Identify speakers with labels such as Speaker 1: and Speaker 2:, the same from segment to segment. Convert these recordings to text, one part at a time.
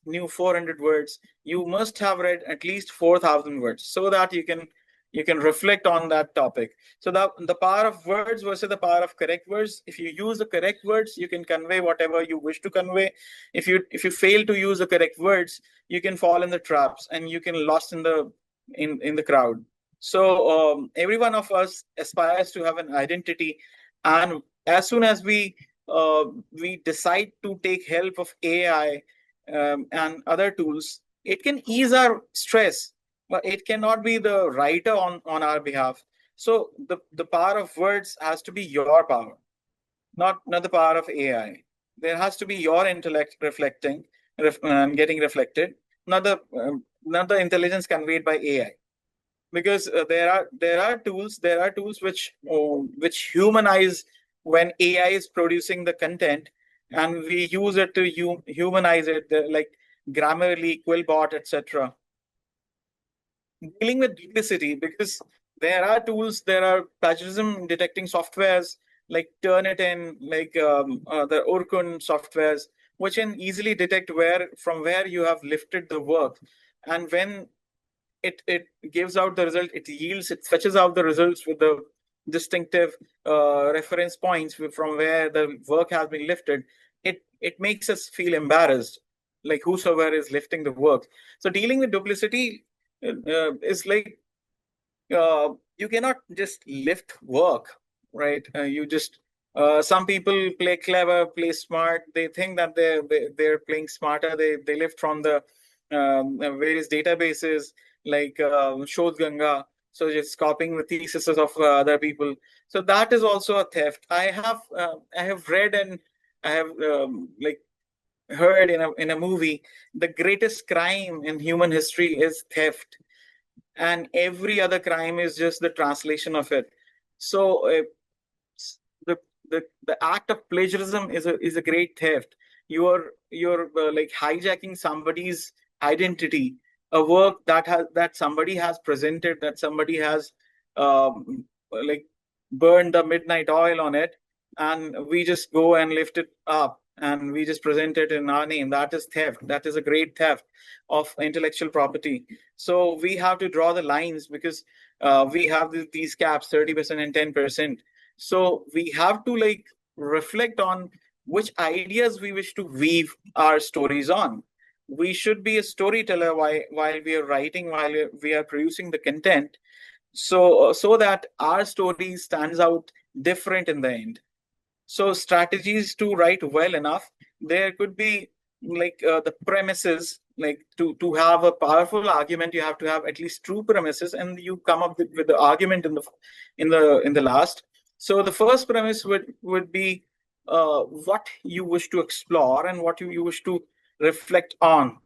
Speaker 1: new 400 words, you must have read at least 4,000 words so that you can reflect on that topic. So the power of words versus the power of correct words. If you use the correct words, you can convey whatever you wish to convey. If you fail to use the correct words, you can fall in the traps and you can lost in the crowd. So every one of us aspires to have an identity, and as soon as we decide to take help of AI and other tools, it can ease our stress, but it cannot be the writer on our behalf. So the power of words has to be your power, not the power of AI. There has to be your intellect reflecting, getting reflected, not the intelligence conveyed by AI. Because there are tools which humanize when AI is producing the content, and we use it to humanize it, like Grammarly, Quillbot, etc. Dealing with duplicity, because there are plagiarism detecting softwares like Turnitin, like the Orkun softwares, which can easily detect where you have lifted the work. And when it gives out the result, it fetches out the results with the distinctive reference points from where the work has been lifted. It makes us feel embarrassed, like whosoever is lifting the work. So dealing with duplicity is like, you cannot just lift work, right? You just Some people play clever, play smart. They think that they're playing smarter. They lift from the various databases like Shodh Ganga. So just copying the theses of other people. So that is also a theft. I have read, and I have like heard in a movie, the greatest crime in human history is theft, and every other crime is just the translation of it. So the the act of plagiarism is a great theft. You're like hijacking somebody's identity, a work that somebody has presented, that somebody has like burned the midnight oil on it, and we just go and lift it up and we just present it in our name. That is theft. That is a great theft of intellectual property. So we have to draw the lines, because we have these caps, 30% and 10%. So we have to like reflect on which ideas we wish to weave our stories on. We should be a storyteller while we are writing, while we are producing the content, so that our story stands out different in the end. So strategies to write well enough, there could be like the premises. Like to have a powerful argument, you have to have at least two premises, and you come up with the argument in the last. So the first premise would be what you wish to explore and what you wish to reflect on.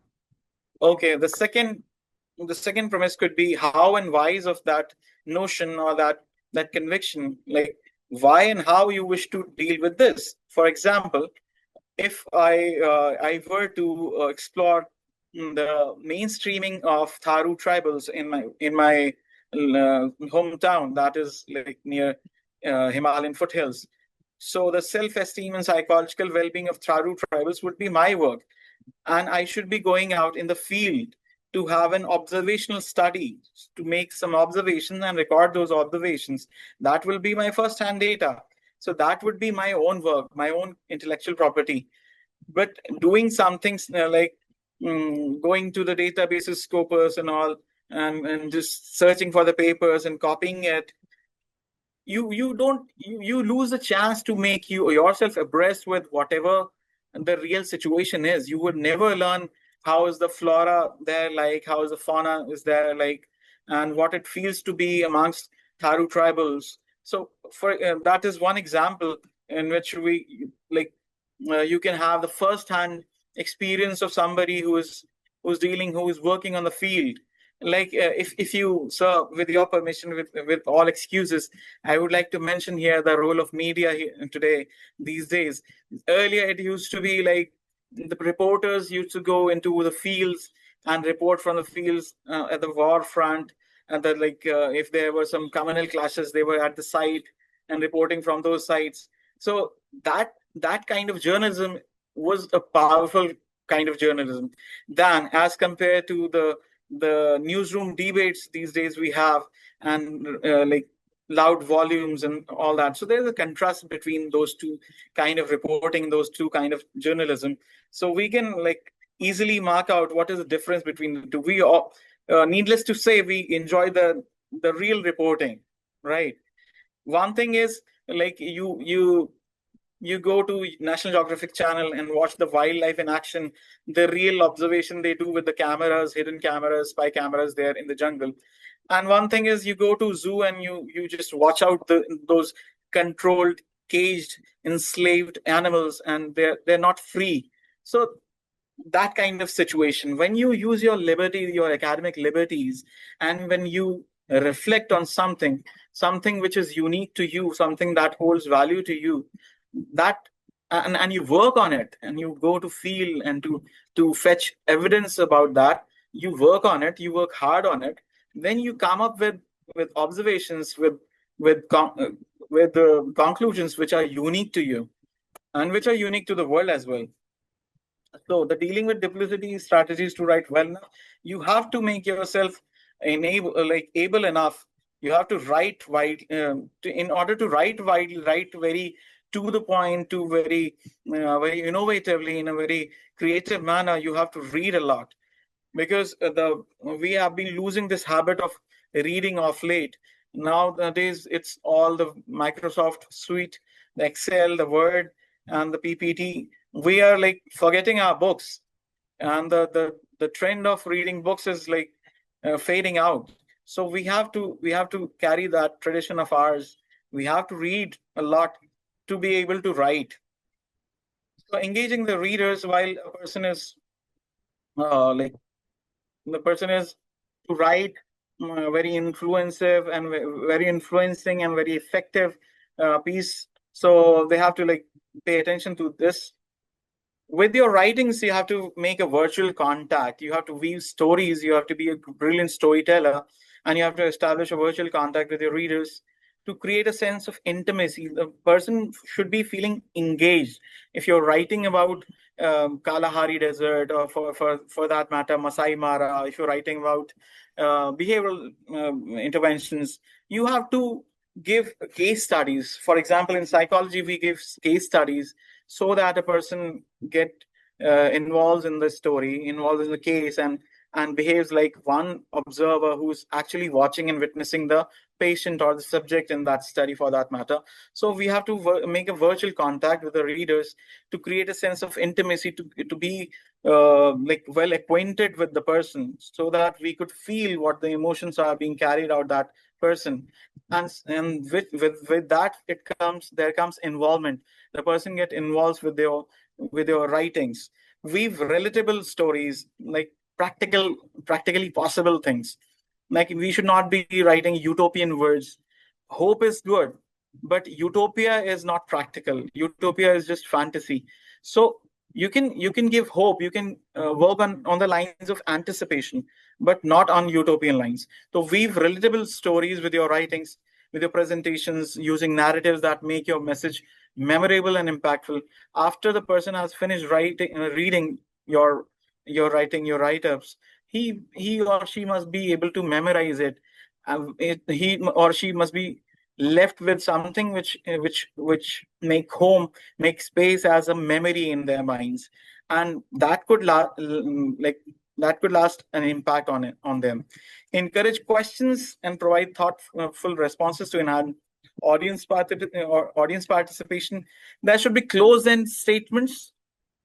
Speaker 1: Okay, the second premise could be how and whys of that notion, or that conviction, like why and how you wish to deal with this. For example, if I were to explore the mainstreaming of Tharu tribals in my hometown, that is like near Himalayan foothills. So the self-esteem and psychological well-being of Tharu tribals would be my work, and I should be going out in the field to have an observational study, to make some observations and record those observations. That will be my first-hand data. So that would be my own work, my own intellectual property. But doing some things like going to the databases, Scopus and all, and just searching for the papers and copying it, you lose the chance to make yourself abreast with whatever the real situation is. You would never learn how is the flora there, like how is the fauna is there, like, and what it feels to be amongst Tharu tribals. So for that is one example in which we like you can have the first hand experience of somebody who is working on the field. Like if you, sir, with your permission, with all excuses, I would like to mention here the role of media today, these days. Earlier it used to be like the reporters used to go into the fields and report from the fields at the war front, and that like if there were some communal clashes, they were at the site and reporting from those sites. So that kind of journalism was a powerful kind of journalism than as compared to the newsroom debates these days we have, and like loud volumes and all that. So there's a contrast between those two kind of reporting, those two kind of journalism. So we can like easily mark out what is the difference between the two. We all, needless to say, we enjoy the real reporting, right? One thing is like you go to National Geographic Channel and watch the wildlife in action, the real observation they do with the cameras, hidden cameras, spy cameras there in the jungle. And one thing is you go to zoo and you just watch out those controlled, caged, enslaved animals, and they're not free. So that kind of situation, when you use your liberty, your academic liberties, and when you reflect on something which is unique to you, something that holds value to you, that and you work on it, and you go to feel and to fetch evidence about that, you work on it, you work hard on it, then you come up with observations, with the conclusions which are unique to you and which are unique to the world as well. So the dealing with duplicity strategies to write well now, you have to make yourself able enough. You have to write wide in order to write widely, write very to the point, to very innovatively, in a very creative manner. You have to read a lot, because the we have been losing this habit of reading of late. Nowadays, it's all the Microsoft suite, the Excel, the Word, and the PPT. We are like forgetting our books, and the trend of reading books is like fading out. So we have to carry that tradition of ours. We have to read a lot to be able to write. So engaging the readers while a person is like the person is to write very influencing and very effective piece. So they have to like pay attention to this. With your writings, you have to make a virtual contact. You have to weave stories. You have to be a brilliant storyteller, and you have to establish a virtual contact with your readers to create a sense of intimacy. The person should be feeling engaged. If you're writing about Kalahari Desert, or for that matter, Masai Mara, if you're writing about behavioral interventions, you have to give case studies. For example, in psychology, we give case studies so that a person get involved in the story, involved in the case, and behaves like one observer who's actually watching and witnessing the patient or the subject in that study, for that matter. So we have to make a virtual contact with the readers to create a sense of intimacy, to be like well acquainted with the person, so that we could feel what the emotions are being carried out that person. And with that, there comes involvement. The person get involved with your writings. Weave relatable stories, like practically possible things. Like, we should not be writing utopian words. Hope is good, but utopia is not practical. Utopia is just fantasy. So you can give hope. You can work on the lines of anticipation, but not on utopian lines. So weave relatable stories with your writings, with your presentations, using narratives that make your message memorable and impactful. After the person has finished reading your writing, your write-ups, he or she must be able to memorize it. He or she must be left with something which make space as a memory in their minds, and that could last an impact on them. Encourage questions and provide thoughtful responses to enhance audience participation. There should be closed-end statements,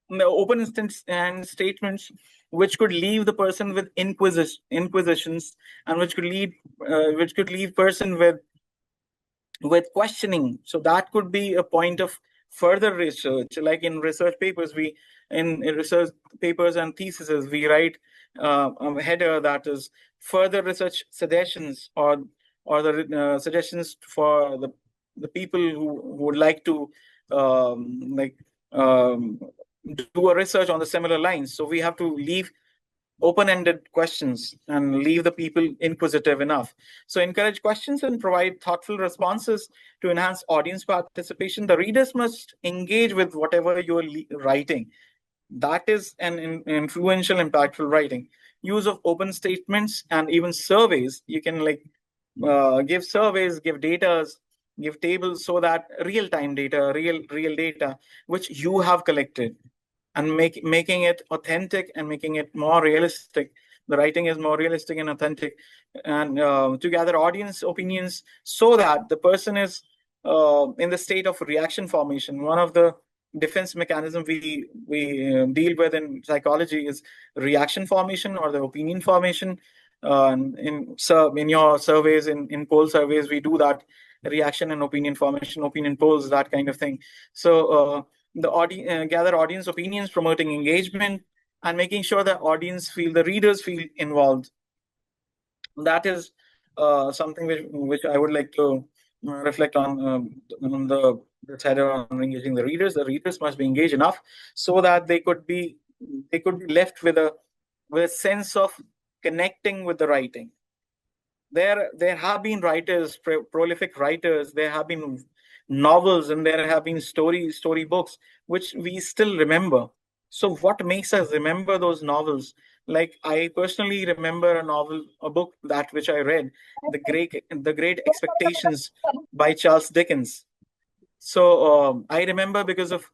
Speaker 1: the open instance and statements, which could leave the person with inquisitions, and which could leave person with questioning. So that could be a point of further research. Like in research papers, in research papers and theses, we write a header that is further research suggestions, or the suggestions for the people who would like to do a research on the similar lines. So we have to leave open-ended questions and leave the people inquisitive enough. So encourage questions and provide thoughtful responses to enhance audience participation. The readers must engage with whatever you're writing. That is an influential, impactful writing. Use of open statements and even surveys. You can give surveys, give data, give tables, so that real-time data, real data, which you have collected, and making it authentic and making it more realistic. The writing is more realistic and authentic, and to gather audience opinions so that the person is in the state of reaction formation. One of the defense mechanism we deal with in psychology is reaction formation or the opinion formation. In your surveys, in poll surveys, we do that reaction and opinion formation, opinion polls, that kind of thing. So the audience gather audience opinions, promoting engagement and making sure that the readers feel involved. That is something which I would like to reflect on the header on engaging the readers. The readers must be engaged enough so that they could be left with a sense of connecting with the writing. There have been writers, prolific writers. There have been novels, and there have been story books which we still remember. So what makes us remember those novels? Like, I personally remember a book that which I read, the Great Expectations by Charles Dickens. So I remember because of